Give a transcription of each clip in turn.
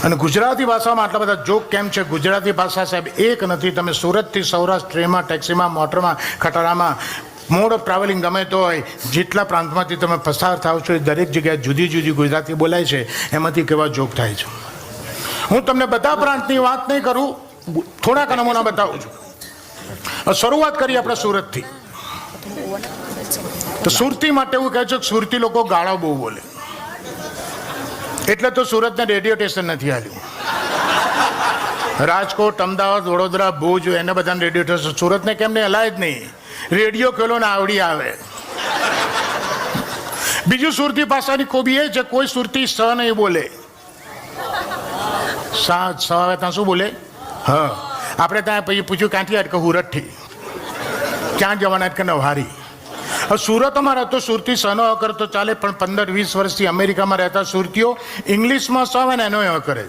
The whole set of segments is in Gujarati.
અને ગુજરાતી ભાષામાં આટલા બધા જોક કેમ છે? ગુજરાતી ભાષા સાહેબ એક નથી. તમે સુરતથી સૌરાષ્ટ્ર ટ્રેનમાં, ટેક્સીમાં, મોટરમાં, ખટારામાં, મોડ ઓફ ટ્રાવેલિંગ ગમે તો હોય, જેટલા પ્રાંતમાંથી તમે પસાર થાવ છો એ દરેક જગ્યાએ જુદી જુદી ગુજરાતી બોલાય છે. એમાંથી કેવા જોક થાય છે. હું તમને બધા પ્રાંતની વાત નહીં કરું, થોડાક નમૂના બતાવું છું. શરૂઆત કરીએ આપણે સુરતથી. તો સુરતી માટે એવું કહે છે કે સુરતી લોકો ગાળો બહુ બોલે, એટલે તો સુરતને રેડિયો સ્ટેશન નથી આવ્યું. રાજકોટ, અમદાવાદ, વડોદરા, ભુજ એને બધાને રેડિયો સ્ટેશન, સુરતને કેમ નહીં હલાય જ નહીં. રેડિયો ખેલો ને આવડી આવે. બીજું સુરતી ભાષાની ખૂબી એ છે કોઈ સુરતી સ નહીં બોલે. સ આવે ત્યાં શું બોલે? હા. આપણે ત્યાં પછી પૂછ્યું ક્યાંથી અટકે? હુરતથી. ક્યાં જવાના? કે નવહારી. સુરતમાં રહેતો સુરતી સનો અ તો ચાલે, પણ 15-20 વર્ષથી અમેરિકામાં રહેતા સુરતીઓ ઇંગ્લિશમાં સ આવે ને એનો અ કરે.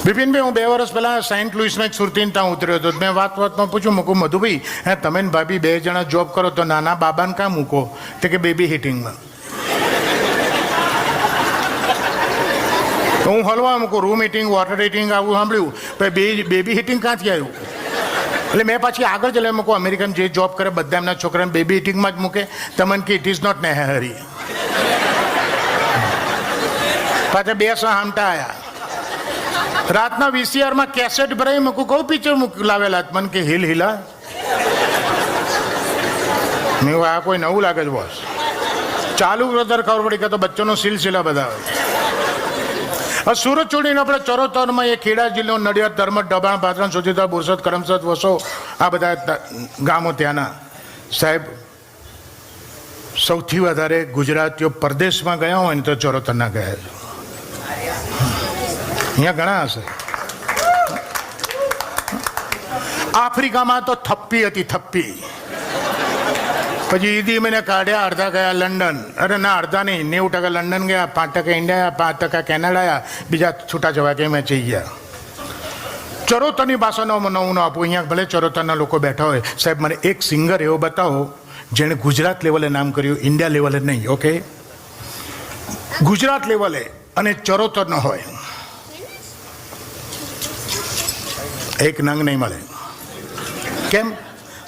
બિપિનભાઈ, હું 2 વર્ષ પહેલાં સેન્ટ લુઈસમાં એક સુરતીને ત્યાં ઉતર્યો હતો. મેં વાતમાં પૂછ્યું, મૂકું મધુભાઈ, હે તમે ને ભાભી 2 જણા જોબ કરો તો નાના બાબાને કાં મૂકો? તે કે બેબી હિટિંગમાં. તો હું હલવા મૂકું, રૂમ હીટિંગ, વોટર હીટિંગ આવું સાંભળ્યું, પછી બેબી હીટિંગ ક્યાંથી આવ્યું? એટલે મેં પાછી આગળ જ લઈ મૂકું, અમેરિકન જે જોબ કરે બધા એમના છોકરાને બેબી હીટિંગમાં જ મૂકે. તમને કે ઇટ ઇઝ નોટ નેસેસરી. પાછા 2 સામટા આવ્યા. રાતના VCRમાં કેસેટ ભરાઈ મૂકું, કહું પિક્ચર લાવેલા. મને કે હિલ હિલા. મેં આ કોઈ નવું લાગે છે બોસ. ચાલુ ખબર પડી કે તો બચ્ચોનો સિલસિલા બધા. સુરત છોડીને આપણે ચરોતરમાં એ ખેડા જિલ્લો, નડિયાદ, ધર્મદ, ડબાણ, પાટણ, સોજીતર, બોરસદ, કરમસદ, વસો, આ બધા ગામો ત્યાંના. સાહેબ, સૌથી વધારે ગુજરાતીઓ પરદેશમાં ગયા હોય ને તો ચરોતરના ગયા છે. અહીંયા ઘણા હશે. આફ્રિકામાં તો થપ્પી હતી, થપ્પી. પછી ઈદી મને કાઢ્યા, અડધા ગયા લંડન. અરે ના, અડધા નહીં, 90% લંડન ગયા, 5% ઇન્ડિયા, 5% કેનેડા આવ્યા, બીજા છૂટા જવા કે મેં જઈ ગયા. ચરોતરની ભાષાનો નવું આપું. અહીંયા ભલે ચરોતરના લોકો બેઠા હોય. સાહેબ, મને એક સિંગર એવો બતાવો જેણે ગુજરાત લેવલે નામ કર્યું, ઇન્ડિયા લેવલે નહીં. ઓકે, ગુજરાત લેવલે અને ચરોતરનો હોય. એક નંગ નહીં મળે. કેમ?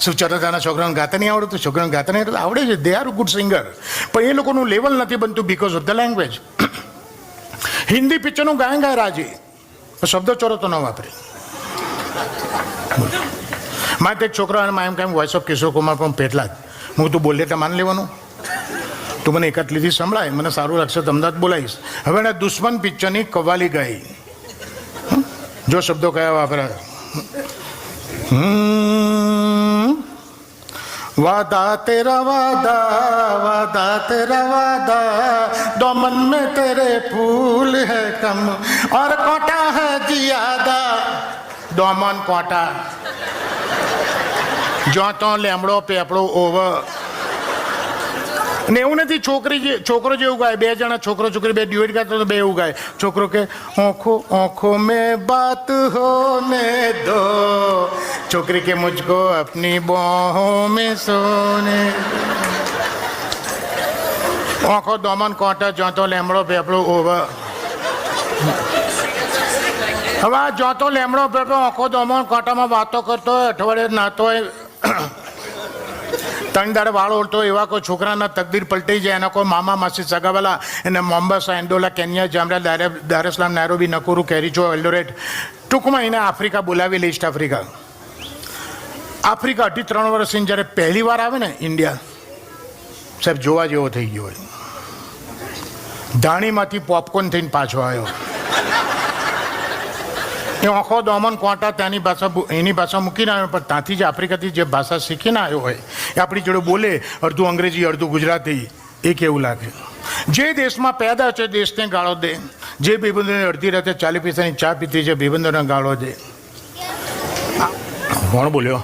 શું ચરોતરના છોકરાઓને ગાતા નહીં આવડતું? છોકરાઓને ગાતા નહીં આવડતું? આવડે છે. They are good singer. પણ એ લોકોનું લેવલ નથી બનતું because of the language. Hindi પિક્ચરનું ગાય રાજી, શબ્દો ચરોતો ન વાપરે. મારે તો એક છોકરા એમ કેમ વોઇસ ઓફ કિશોર કુમાર પણ પેટલા જ. હું તું બોલે એટલે માન લેવાનું. તું મને એકાદ લીધી સંભળાય, મને સારું લાગશે તો અમદાવાદ બોલાવીશ. હવે એના દુશ્મન પિક્ચરની કવાલી ગાઈ. જો શબ્દો કયા વાપરા. वादा तेरा वादा, वादा तेरा वादा, दामन में तेरे फूल है कम और कोटा है जियादा. दामन कोटा, જો તો લેમડો પેપડો ઓવર. ને એવું નથી છોકરો જેવું ગાય. 2 જણા છોકરો છોકરી 2 ડ્યુએટ ગાતો તો 2 એવું ગાય. છોકરો કે આંખો આંખો મેં બાત હોને દો, છોકરી કે મુझको अपनी बाहों में सोने. આંખો દમન કોટા, જોતો લેમડો પેપડો ઓવર. હવે આ જોતો લેમડો પેપડો આંખો દમન કોટામાં વાતો કરતો હોય, અઠવાડિયે નાતો હોય, 3 દાડે વાળ ઓળતો એવા કોઈ છોકરાના તકદીર પલટી જાય. એના કોઈ મામા માસી સગાવાલા એને મોમ્બાસા, એન્ડોલા, કેન્યા, જામરા, દારેસલામ, નાયરોબી, નકુરુ, કેરીચો, એલ્ડોરેટ, ટૂંકમાં એને આફ્રિકા બોલાવી લે. East Africa. આફ્રિકા 2-3 વર્ષની જ્યારે પહેલી વાર આવે ને ઇન્ડિયા, સાહેબ જોવા જેવો થઈ ગયો હોય. ધાણીમાંથી પોપકોર્ન થઈને પાછો આવ્યો. એ આંખો દમન કોટા ત્યાંની ભાષા, એની ભાષા મૂકીને આવ્યો, પણ ત્યાંથી જ આફ્રિકાથી જે ભાષા શીખીને આવ્યો હોય એ આપણી જોડે બોલે, અડધું અંગ્રેજી અડધું ગુજરાતી. એ કેવું લાગે? જે દેશમાં પેદા છે દેશને ગાળો દે. જે ભાઈબંધોને અડધી રાતે 40 પૈસાની ચા પીતી છે ભાઈબંધોને ગાળો દે. કોણ બોલ્યો?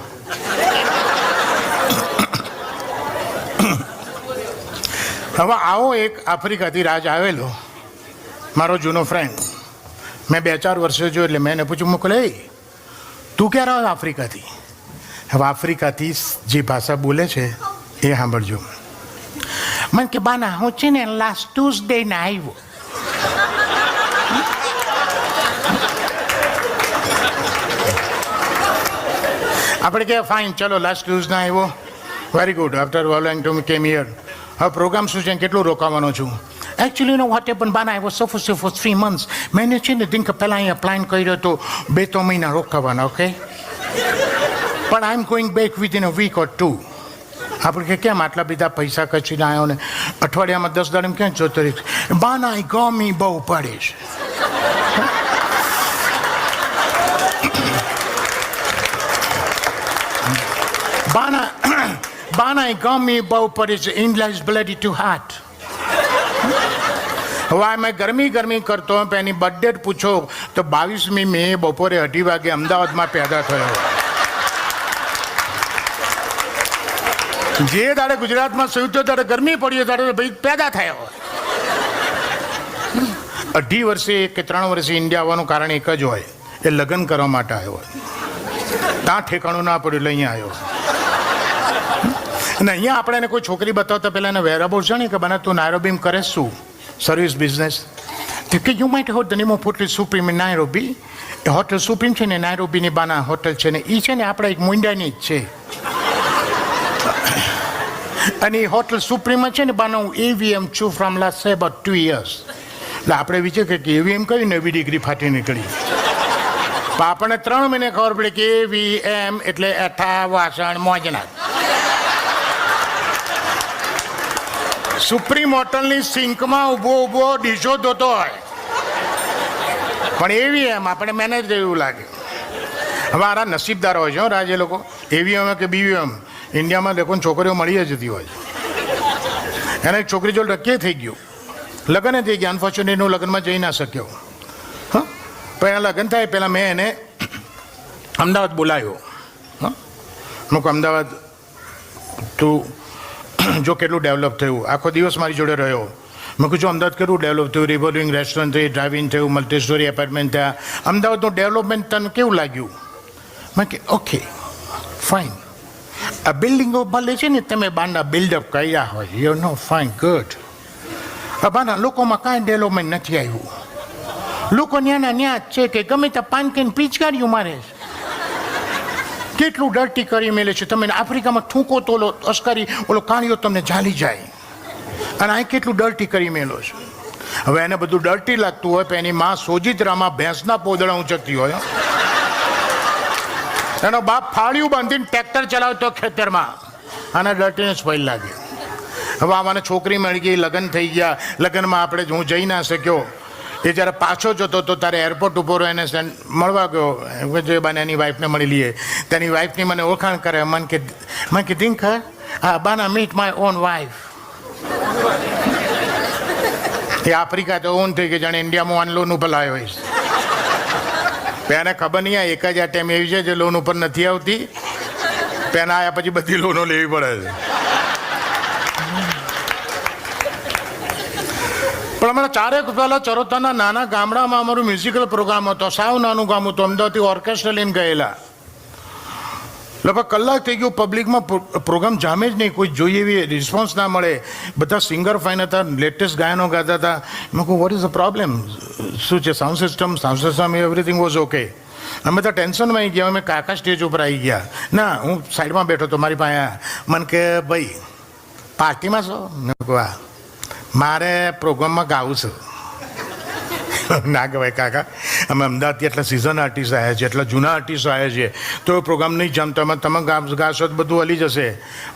હવે આવો એક આફ્રિકાથી રાજ આવેલો, મારો જૂનો ફ્રેન્ડ. મેં 2-4 વર્ષે જોયું એટલે મેં એને પૂછ્યું, મોકલે તું ક્યારે આવ્યો આફ્રિકાથી? હવે આફ્રિકાથી જે ભાષા બોલે છે એ સાંભળજો. મને કે બાના હું છે ને લાસ્ટ ટ્યુઝડે ને આવ્યો. આપણે કે ફાઇન ચલો લાસ્ટ ક્રુઝના આવ્યો વેરી ગુડ આફ્ટર વોલોઈંગ ટુ કેમ હિયર હવે પ્રોગ્રામ શું છે કેટલું રોકાવાનો છું એકચ્યુઅલી નો વોટ હેપન બાના I was supposed for 3 months મેં છે ને દિન પહેલાં અહીંયા પ્લાન કર્યો તો 2-3 મહિના રોકાવાના ઓકે પણ I am going back within a week or 2 આપણે કે કેમ આટલા બધા પૈસા કચીને આવ્યો ને અઠવાડિયામાં 10 દાડે ક્યાં જોતો રહીશ બાના એ ગમી બહુ પડે છે બાના એ ગમી બહુ પડે છે ઇંગ્લિશ બ્લડી ટુ હાર્ટ હવે મેં ગરમી કરતો હોય એની બર્થડે પૂછો તો 22મી મે બપોરે 2:30 વાગે અમદાવાદમાં પેદા થયો જે દાડે ગુજરાતમાં સૌથી દાડે ગરમી પડી દાડે ભાઈ પેદા થયો 2.5 વર્ષે કે 3 વર્ષે ઇન્ડિયા આવવાનું કારણ એક જ હોય એ લગ્ન કરવા માટે આવ્યો હોય ત્યાં ઠેકાણું ના પડ્યું એટલે અહીંયા આવ્યો અને અહીંયા આપણે એને કોઈ છોકરી બતાવતા પહેલાં એને વેરાબોલ છે ને કે બને તું નાયરોબીમ કરે શું સર્વિસ બિઝનેસ કે you might heard the name of hotel Supreme in Nairobi એ હોટલ સુપ્રીમ છે ને નાયરોબીની બાના હોટલ છે ને એ છે ને આપણે એક મુંડાની જ છે અને એ હોટલ સુપ્રીમમાં છે ને બાનો હું એવીએમ છું from last say about 2 years એટલે આપણે વિચાર કે એવીએમ કઈ નવી ડિગ્રી ફાટી નીકળી પણ આપણને 3 મહિને ખબર પડી કે એવીએમ એટલે એઠા વાસણ મોજના સુપ્રીમ હોટલની સિંકમાં ઊભો ડીશો ધોતો હોય પણ એવીએમ આપણે મેનેજ એવું લાગે અમારા નસીબદાર હોય છે રાજ્ય લોકો એવીએમ કે બીવીએમ ઇન્ડિયામાં લોકોને છોકરીઓ મળી જતી હોય છે એને એક છોકરી જોડે નક્કી થઈ ગયું લગ્ન થઈ ગયા અનફોર્ચ્યુનેટલી હું લગ્નમાં જઈ ના શક્યો હા પણ એના લગ્ન થાય પહેલાં મેં એને અમદાવાદ બોલાવ્યો હા હું અમદાવાદ તું જો કેટલું ડેવલપ થયું આખો દિવસ મારી જોડે રહ્યો મેં કહું અમદાવાદ કેટલું ડેવલપ થયું રિવોલ્વિંગ રેસ્ટોરન્ટ થઈ ડ્રાઇવિંગ થયું મલ્ટી સ્ટોરી એપાર્ટમેન્ટ થયા અમદાવાદનું ડેવલપમેન્ટ તને કેવું લાગ્યું મેં કે ઓકે ફાઇન આ બિલ્ડિંગો ભલે છે ને તમે બાના બિલ્ડઅપ કર્યા હોય યુ નો ફાઇન ગુડ બાના લોકોમાં કાંઈ ડેવલપમેન્ટ નથી આવ્યું લોકો ન્યાના ન્યા જ છે કે ગમે ત્યાં પાનકેન પિચકારીઓ મારે છે કેટલું ડર્ટી કરી મેલે છે તમે આફ્રિકામાં થૂંકો તો ઓલો અસ્કારી ઓલો કાળીઓ તમને ઝાલી જાય અને આ કેટલું ડર્ટી કરી મેલો છે હવે એને બધું ડર્ટી લાગતું હોય તો એની માં સોજિત્રામાં ભેંસના પોદળા ઊંચકતી હોય એનો બાપ ફાળિયું બાંધીને ટ્રેક્ટર ચલાવતો ખેતરમાં આના ડર્ટીને સ્પેલ લાગે હવે આ મને છોકરી મળી ગઈ લગ્ન થઈ ગયા લગ્નમાં આપણે હું જઈ ના શક્યો એ જ્યારે પાછો જતો તો તારે એરપોર્ટ ઉપર એને મળવા ગયો જે બાને એની વાઈફને મળી લઈએ તેની વાઈફની મને ઓળખાણ કરે મને કે દિંક હા બાના મીટ માય ઓન વાઈફ એ આફ્રિકા તો ઓન થઈ ગઈ જાણે ઇન્ડિયામાં ઓન લોન ઉપર લાવ્યો હોય એને ખબર નહીં આ એક જ આ ટાઈમ એવી છે જે લોન ઉપર નથી આવતી પેના આવ્યા પછી બધી લોનો લેવી પડે છે પણ અમારા 4 એક પહેલાં ચરોતરના નાના ગામડામાં અમારું મ્યુઝિકલ પ્રોગ્રામ હતો સાવ નાનું ગામ હતું અમદાવાદથી ઓર્કેસ્ટ્રા લઈને ગયેલા લગભગ કલાક થઈ ગયું પબ્લિકમાં પ્રોગ્રામ જામે જ નહીં કોઈ જોઈએ એવી રિસ્પોન્સ ના મળે બધા સિંગર ફાઇન હતા લેટેસ્ટ ગાયનો ગાતા હતા મેં કહું વોટ ઇઝ ધ પ્રોબ્લેમ શું છે sound system everything was okay અમે તો ટેન્શનમાં આવી ગયા અમે કાકા સ્ટેજ ઉપર આવી ગયા ના હું સાઈડમાં બેઠો તો મારી પાસે મને કે ભાઈ પાર્ટીમાં છો મેં કહું હા મારે પ્રોગ્રામમાં ગાવું છે ના કહેવાય કાકા અમે અમદાવાદથી એટલા સિઝન આર્ટિસ્ટ આવ્યા છે એટલા જૂના આર્ટિસ્ટ આવ્યા છે તો એ પ્રોગ્રામ નહીં જમતો તમે ગાશો તો બધું હલી જશે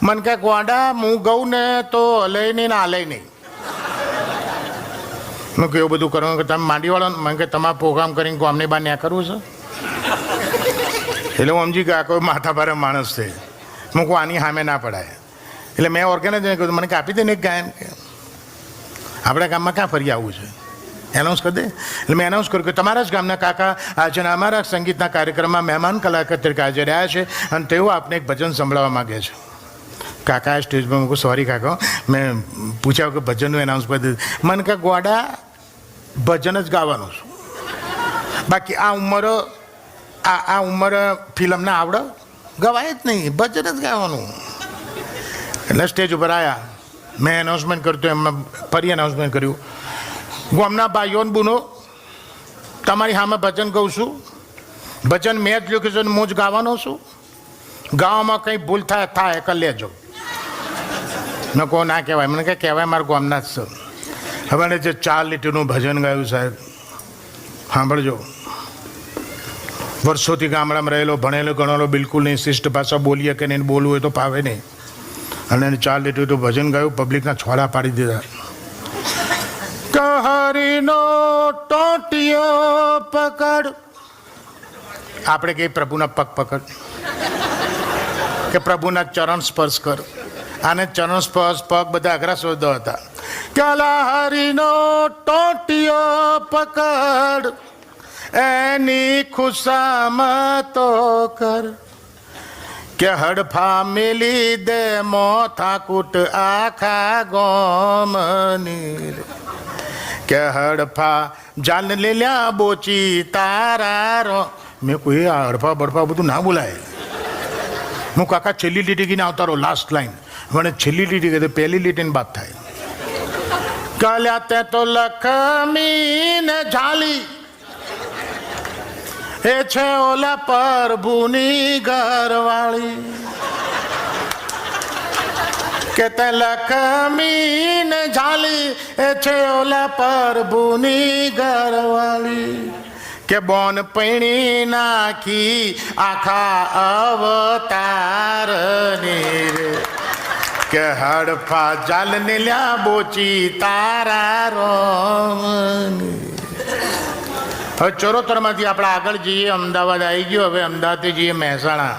મને કહે ગોડા હું ગઉં ને તો હલે નહીં ને હાલે નહીં મેં કહ્યું બધું કરવાનું કે તમે માંડીવાળો મને કે તમારે પ્રોગ્રામ કરીને ગામની બહાર ન્યા કરવું છે એટલે હું સમજી ગયા કોઈ માથા ભારે માણસ છે હું કહું આની સામે ના પડાય એટલે મેં ઓર્ગેનાઇઝરને કહ્યું મને કાપી દે ને એક ગાયન કે આપણા ગામમાં ક્યાં ફરી આવવું છે એનાઉન્સ કરી દે એટલે મેં એનાઉન્સ કર્યું કે તમારા જ ગામના કાકા આજે અમારા સંગીતના કાર્યક્રમમાં મહેમાન કલાકાર તરીકે હાજર રહ્યા છે અને તેઓ આપને એક ભજન સંભળાવવા માગે છે કાકા સ્ટેજ પર મૂકું સોરી કાકા મેં પૂછ્યા કે ભજનનું એનાઉન્સ કરી દીધું મને કે ગોડા ભજન જ ગાવાનું છું બાકી આ ઉંમર ફિલ્મને આવડે ગવાય જ નહીં ભજન જ ગાવાનું એટલે સ્ટેજ ઉપર આવ્યા મેં એનાઉન્સમેન્ટ કર્યું તો એમાં ફરી એનાઉન્સમેન્ટ કર્યું ગામના ભાઈઓ ને બુનો તમારી સામે ભજન ગાઉં છું ભજન મેં જ લખ્યું છે હું જ ગાવાનો છું ગામમાં કંઈ ભૂલ થાય કરી લેજો. મેં કહો ના કહેવાય. મને કે કહેવાય મારા ગામના જ છે. હવે જે 4 લીટીનું ભજન ગાયું સાહેબ, સાંભળજો. વર્ષોથી ગામડામાં રહેલો, ભણેલો ગણેલો બિલકુલ નહીં, શિષ્ટ ભાષા બોલીએ કે નહીં, બોલવું હોય તો ફાવે નહીં. અને એને 4 લીટીનું ભજન ગાયું, પબ્લિકના છોડા પાડી દીધા. કહરીનો ટોટિયો પકડ, આપણે કહીએ પ્રભુના પગ પકડ કે પ્રભુના ચરણ સ્પર્શ કર. આને ચરણ સ્પર્શ પગ બધા અઘરા શબ્દો હતા. કલાહરીનો ટોટિયો પકડ, એની ખુશામતો કર, કે હડફા મેલી દે મોથાકૂટ આખા ગોમની, કે હડફા જાન લીલ્યા બોચી તારા રો. મેં કોઈ આ હડફા બડફા બધું ના બોલાય. હું કાકા છેલ્લી લીટી કીને આવતા રહો, લાસ્ટ લાઈન. મને છેલ્લી લીટી કહે પહેલી લીટીની વાત થાય. કાલ્યા તે તો લખમીને ઝાલી, એ છે ઓલા પ્રભુની ઘરવાળી, કે તે લખમીને ઝાલી, એ છે ઓલા પ્રભુની ઘરવાળી, કે બોન પૈણી નાખી આખા અવતારની રે, કે હડફા જાલ નીલ્યા બોચી તારા રોમની. હવે ચરોતરમાંથી આપણે આગળ જઈએ, અમદાવાદ આવી ગયો. હવે અમદાવાદથી જઈએ મહેસાણા.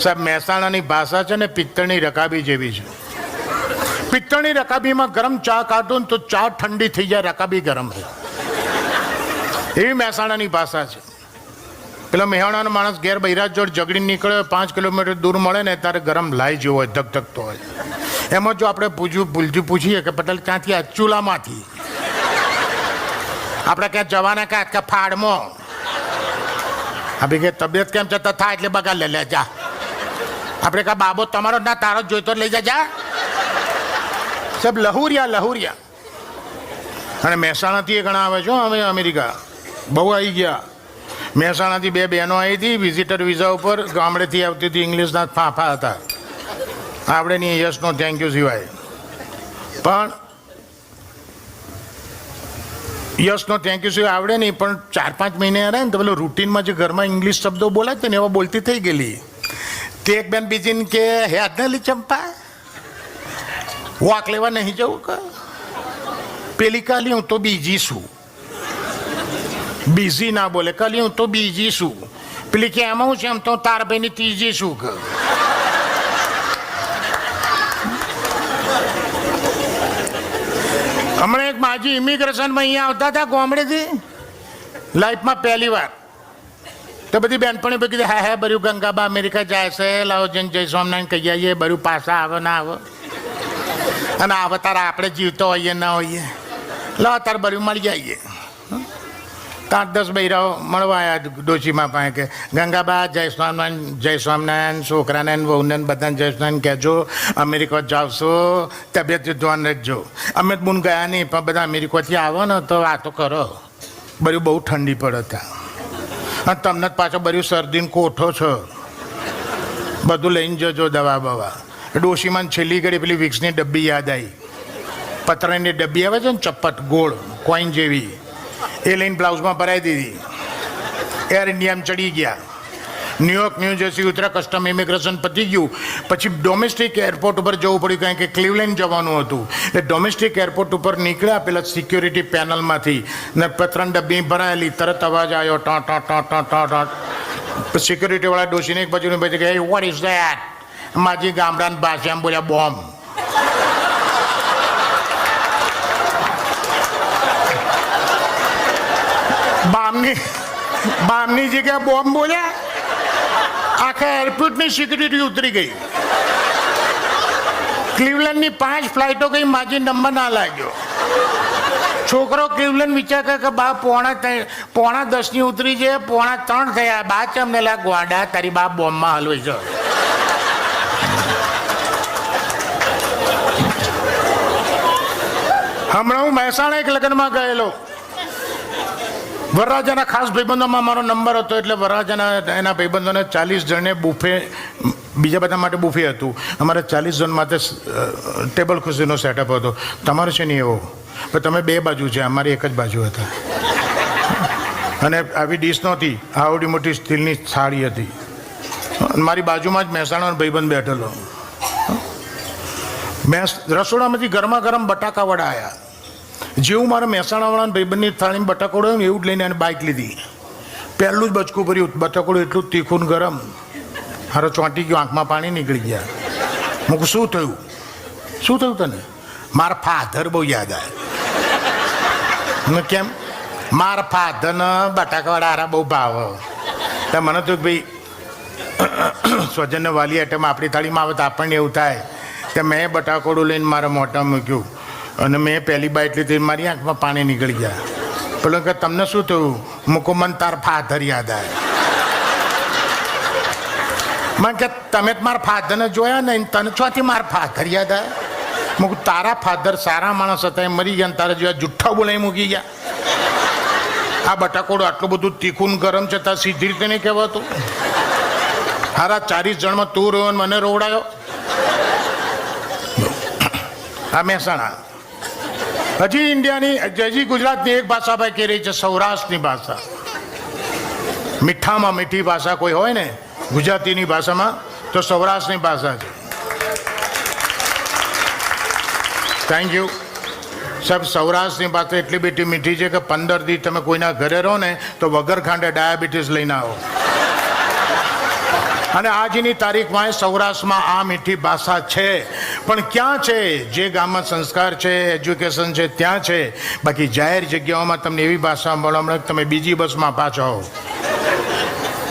સાહેબ મહેસાણાની ભાષા છે ને પિત્તળની રકાબી જેવી છે. પિત્તળની રકાબીમાં ગરમ ચા કાઢો ને તો ચા ઠંડી થઈ જાય, રકાબી ગરમ રહે, એવી મહેસાણાની ભાષા છે. પેલો મહેસાણાનો માણસ ઘેર બૈરાજ જોડ ઝઘડી નીકળે, 5 કિલોમીટર દૂર મળે ને ત્યારે ગરમ લાઈ જેવો હોય, ધગધગતો હોય. એમાં જો આપણે ભૂલથી પૂછીએ કે પટેલ ક્યાંથી? આ ચૂલામાંથી. આપણે ક્યાં જવાના કે ફાડમાં. આપણે કે તબિયત કેમ છે? થાય એટલે બગા લે જા. આપણે કા બાબો તમારો ના તારો જ જોઈતો લઈ જા. સાહેબ લહુરિયા. અને મહેસાણાથી એ ઘણા આવે છે અમે અમેરિકા બહુ આવી ગયા. મહેસાણાથી 2 બહેનો આવી હતી વિઝિટર વિઝા ઉપર, ગામડેથી આવતી હતી, ઇંગ્લિશના ફાંફા હતા. આપણે નહીં યસનો થેન્ક યુ સિવાય. પણ યસનો થેન્ક યુ સિવાય આવડે નહીં. પણ 4-5 મહિને રહે ને તો પેલો રૂટીનમાં જે ઘરમાં ઇંગ્લિશ શબ્દો બોલાય ને એવા બોલતી થઈ ગયેલી. તે એક બેન બીજીને કે હે આજને ચંપા વોક લેવા નહીં જવું કે? પેલી કાલી હું તો બીજી છું. બીજી ના બોલે, કાલી હું તો બીજી છું. પેલી કે એમાં હું છે એમ તો તાર ભાઈની ત્રીજી છું કે. હમણાં એક માજી ઇમિગ્રેશનમાં અહીંયા આવતા હતા ગામડેથી, લાઈફમાં પહેલી વાર. તો બધી બેનપણી પર કીધું હા બર્યું ગંગાબા અમેરિકા જાય છે, લાવો જઈને જય સ્વામિનારાયણ કહી આવીએ, બર્યું પાછા આવે ના આવે. અને આવે તારે આપણે જીવતો હોઈએ ના હોઈએ, લાવો તારે બર્યું મળી આવીએ. 8-10 બૈરાઓ મળવા આવ્યા ડોશીમાં પાસે કે ગંગાબા જય સ્વામિનારાયણ, છોકરાને વહુને બધાને જય સ્વામિનારાયણ કહેજો, અમેરિકા જાવશો તબિયત ધ્યાન રાખજો. અમે બુન ગયા નહીં પણ બધા અમેરિકાથી આવો ને તો વાતો કરો. બર્યું બહુ ઠંડી પડે ત્યાં, અને તમને જ પાછો બર્યું શરદીનો કોઠો છે, બધું લઈને જજો દવા બવા. ડોશીમાં છેલ્લી ઘડી પેલી વિક્સની ડબ્બી યાદ આવી, પતરાની ડબ્બી આવે છે ને ચપ્પટ ગોળ કોઈન જેવી, એ લઈને બ્લાઉઝમાં ભરાઈ દીધી. એર ઇન્ડિયામાં ચડી ગયા. ન્યુયોર્ક ન્યૂ જર્સી ઉતરા, કસ્ટમ ઇમિગ્રેશન પતી ગયું. પછી ડોમેસ્ટિક એરપોર્ટ ઉપર જવું પડ્યું કારણ કે ક્લિવલેન્ડ જવાનું હતું. એ ડોમેસ્ટિક એરપોર્ટ ઉપર નીકળ્યા પેલા સિક્યોરિટી પેનલમાંથી ને પતરાની ડબ્બી ભરાયેલી, તરત અવાજ આવ્યો ટ. સિક્યોરિટીવાળા ડોસીને એક બાજુની બાજુ કે વોટ ઇઝ ધેટ? માજી ગામડાની ભાષામાં બોલ્યા બોમ્બ. બામની જગ્યાએ બોમ્બ બોલ્યા. આખા એરપોર્ટની સિક્યુરિટી ઉતરી ગઈ. ક્લિવલેન્ડની 5 ફ્લાઇટો ગઈ, માજી નંબર ના લાગ્યો. છોકરો ક્લિવલેન્ડ વિચાર કરે કે બા 9:45 ઉતરી છે, 2:45 થયા. બા ચમને લા ગોડા તારી બા બોમ્બમાં હલવાઈ છે. હમણાં હું મહેસાણા એક લગ્નમાં ગયેલો. વરરાજાના ખાસ ભાઈબંધોમાં મારો નંબર હતો, એટલે વરરાજાના એના ભાઈબંધોને 40 જણને બુફે, બીજા બધા માટે બુફે હતું, અમારે 40 જણ માટે ટેબલ ખુરશીનો સેટઅપ હતો. તમારો છે નહીં એવો, પણ તમે બે બાજુ છે, અમારી એક જ બાજુ હતા. અને આવી ડીશ નહોતી, આવડી મોટી સ્ટીલની થાળી હતી. મારી બાજુમાં જ મહેસાણાનો ભાઈબંધ બેઠેલો. રસોડામાંથી ગરમા ગરમ બટાકા વડા આવ્યા. જેવું મારા મહેસાણાવાળાના ભાઈબંધની થાળીમાં બટાકોડો એવું જ લઈને એને બાઇક લીધી. પહેલું જ બચકું ભર્યું, બટાકોડું એટલું તીખું ને ગરમ, હારો ચોંટી ગયો, આંખમાં પાણી નીકળી ગયા. હું કહું શું થયું, શું થયું તને? મારા ફાધર બહુ યાદ આવે. કેમ? મારા ફાધરને બટાકાવાળા હારા બહુ ભાવ. તો મને તો ભાઈ સ્વજનને વાલી આઈટમ આપણી થાળીમાં આવે તો આપણને એવું થાય કે મેં બટાકોડું લઈને મારા મોઢા મૂક્યું અને મેં પહેલી બાઈટ લીધી, મારી આંખમાં પાણી નીકળી ગયા. પેલો કે તમને શું થયું? મૂકો મને તાર ફાધર યાદ આવે. મને કે તમે જ મારા ફાધરને જોયા ને, તને ચોથી મારા ફાધર યાદ આવે? મૂકું તારા ફાધર સારા માણસ હતા, એ મરી ગયા, તારા જેવા જુઠ્ઠા બોલાવી મૂકી ગયા. આ બટાકોડું આટલું બધું તીખું ગરમ છે, તાર સીધી રીતે નહીં કહેવાતું? હારા 40 જણમાં તું રહ્યો ને મને રોવડાયો. આ મહેસાણા હજી ઇન્ડિયાની, હજી ગુજરાતની એક ભાષા ભાઈ કહી રહી છે, સૌરાષ્ટ્રની ભાષા. મીઠામાં મીઠી ભાષા કોઈ હોય ને ગુજરાતીની ભાષામાં તો સૌરાષ્ટ્રની ભાષા છે. થેન્ક યુ સાહેબ. સૌરાષ્ટ્રની ભાષા એટલી બેટી મીઠી છે કે 15 દી તમે કોઈના ઘરે રહો ને તો વગર ખાંડે ડાયાબિટીસ લઈને આવો. અને આજની તારીખમાં સૌરાષ્ટ્રમાં આ મીઠી ભાષા છે, પણ ક્યાં છે? જે ગામમાં સંસ્કાર છે, એજ્યુકેશન છે, ત્યાં છે. બાકી જાહેર જગ્યાઓમાં તમને એવી ભાષા મળવા મળે કે તમે બીજી બસમાં પાછા હો.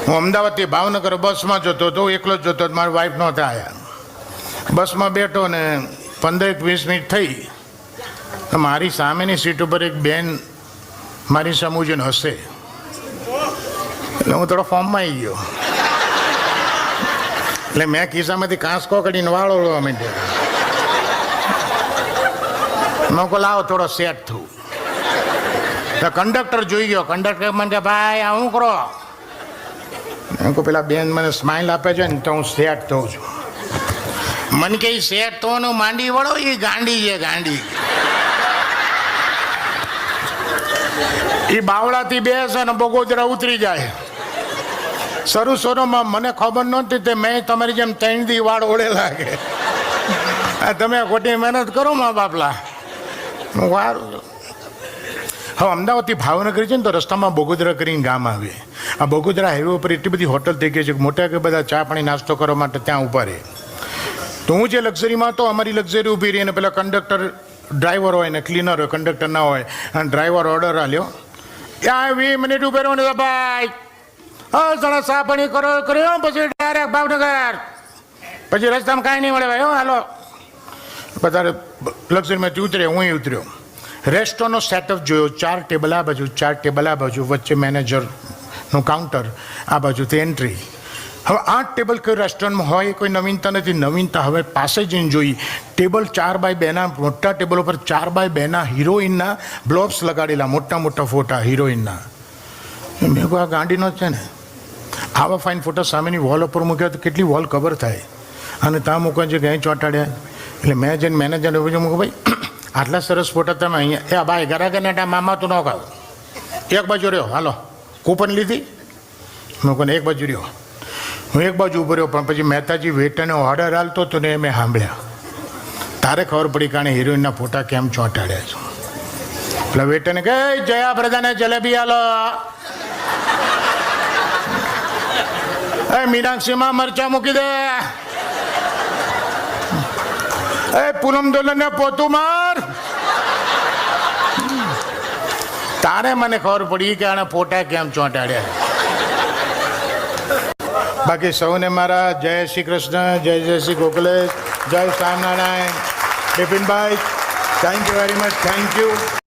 હું અમદાવાદથી ભાવનગર બસમાં જતો હતો, એકલો જ જતો, મારી વાઈફ નહોતા આવ્યા. બસમાં બેઠો ને 15-20 મિનિટ થઈ તો મારી સામેની સીટ ઉપર એક બેન મારી સામું જોઈને હસે. એટલે હું થોડો ફોર્મમાં આવી ગયો. એટલે મેં ખિસ્સામાંથી કાંસકો કાઢીને વાળો લેવા માંડ્યો. મેં કહું લાવો થોડો સેટ થયું. તો કંડક્ટર જોઈ ગયો. કંડક્ટર મને કે ભાઈ આ શું કરો? મેં કહું પેલા બેન મને સ્માઇલ આપે છે ને તો હું સેટ થઉં છું. મને કે સેટ થવાનું માંડી વળો, એ ગાંડી છે ગાંડી. એ બાવળાથી બેસે ને બગોદરા ઉતરી જાય. શરૂમાં મને ખબર નહોતી તે મેં તમારી જેમ 3 દી વાળ ઓળે લાગે. તમે ખોટી મહેનત કરો મા બાપલા. વારું હવે અમદાવાદથી ભાવનગર છે ને તો રસ્તામાં બગોદરા કરીને ગામ આવે. આ બગોદરા હાઈવે ઉપર એટલી બધી હોટલ થઈ ગઈ છે કે મોટા કે બધા ચા પાણી નાસ્તો કરવા માટે ત્યાં ઊભા રહે. તો હું જે લક્ઝરીમાં હતો, અમારી લક્ઝરી ઊભી રહી, અને પેલા કંડક્ટર ડ્રાઈવર હોય ને ક્લીનર હોય, કંડક્ટર ના હોય, અને ડ્રાઈવર ઓર્ડર આલ્યો, ત્યાં 20 મિનિટ ઉભે રહો ને ભાઈ, હા જણા ચા પાણી કર્યો પછી ડાયરેક્ટ ભાવનગર, પછી રસ્તામાં કાંઈ નહીં મળે ભાઈ. હાલો બધા લક્ઝરીમાંથી ઉતરે, હું ઉતર્યો. રેસ્ટોરન્ટનો સેટઅપ જોયો, 4 ટેબલ આ બાજુ, 4 ટેબલ આ બાજુ, વચ્ચે મેનેજરનું કાઉન્ટર, આ બાજુથી એન્ટ્રી. હવે 8 ટેબલ કઈ રેસ્ટોરન્ટમાં હોય કોઈ નવીનતા નથી. નવીનતા હવે પાસે જઈને જોઈ. ટેબલ 4x2 મોટા ટેબલ ઉપર 4x2 હિરોઈનના બ્લોબ્સ લગાડેલા, મોટા મોટા ફોટા હિરોઈનના. મેં કહું આ ગાંડીનો જ છે ને, આવા ફાઇન ફોટા સામેની વોલ ઉપર મૂક્યા તો કેટલી વોલ કવર થાય. અને ત્યાં મૂકવા છે ક્યાંય ચોંટાડ્યા. એટલે મેં જઈને મેનેજરને પૂછ્યું, મૂકું ભાઈ આટલા સરસ ફોટા તમે અહીંયા, એ ભાઈ ગરાગને મામા તું ન ખાવ, એક બાજુ રહ્યો, હાલો કૂપન લીધી. મેં કહું એક બાજુ રહ્યો. હું એક બાજુ ઉભો રહ્યો, પણ પછી મહેતાજી વેટરને ઓર્ડર હાલતો હતો ને એ મેં સાંભળ્યા. તારે ખબર પડી કારણે હિરોઈનના ફોટા કેમ ચોંટાડ્યા છે. એટલે વેટરને કહે જયા પ્રધાને જલેબી હાલો, એ મીનાક્ષીમાં મરચા મૂકી દે, એ પૂનમ દોલનને પોતું માર. તારે મને ખબર પડી કે આને ફોટા કેમ ચોંટાડ્યા. બાકી સૌને મારા જય શ્રી કૃષ્ણ, જય જય શ્રી ગોકલેશ, જય Swaminarayan. Bipinbhai thank you very much, thank you.